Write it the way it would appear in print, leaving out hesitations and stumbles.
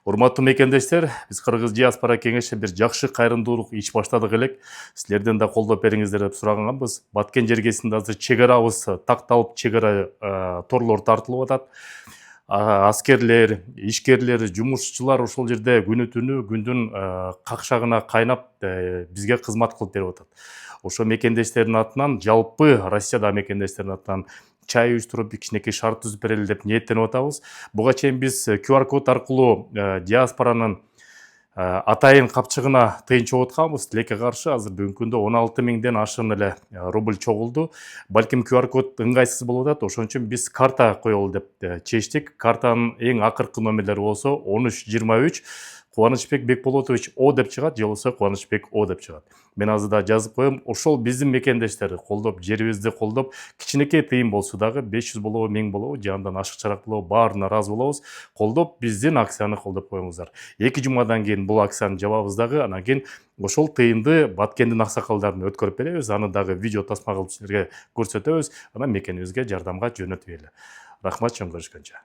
Урматтуу мекендештер, биз Кыргыз диаспора кеңеши бир жакшы кайрымдуулук иш баштадык элек. Силерден да колдоо бериңиздер деп сураганбыз. Баткен жергесинде азыр чек арабыз такталып, чек ара торлор тартылып атат. Аскерлер, ишкерлер, жумушчулар ошол жерде күнү түнү күндүн какшагына кайнап бизге кызмат кылып берип атат. Ошо мекендештердин атынан, жалпы Россияда мекендештердин атынан чай уюштуруп, кичинекей шарт түзүп берели деп ниеттенип атабыз. Буга чейин биз QR код аркылуу диаспоранын атайын капчыгына тыйын чогулуп атканбыз. Тилекке каршы азыр бүгүнкү күндө 16 миңден ашыгын эле рубль чогулду. Балким QR код ыңгайсыз болуп атат, ошон үчүн биз карта коелу деп чечтик. Картанын эң акыркы номерлери болсо 1323 Кубанычбек Бекболотович О деп чыгат, же болбосо Кубанычбек О деп чыгат. Мен азыр да жазып коем. Ошол биздин мекендештерди колдоп, жерибизди колдоп, кичинекей тыйын болсо дагы 500 болобу, 1000 болобу, же андан ашыкчараак болобу, баарына ыраазы болобуз. Колдоп, биздин акцияны колдоп коюңуздар. 2 жумадан кийин бул акцияны жабабыз дагы, анан кийин ошол тыйынды Баткендин аксакалдарына өткөрүп беребиз. Аны дагы видео тасма кылып силерге көрсөтөбүз. Анан мекенибизге жардамга жөнөтүп эле. Рахмат, жөн көрүшкөнчө.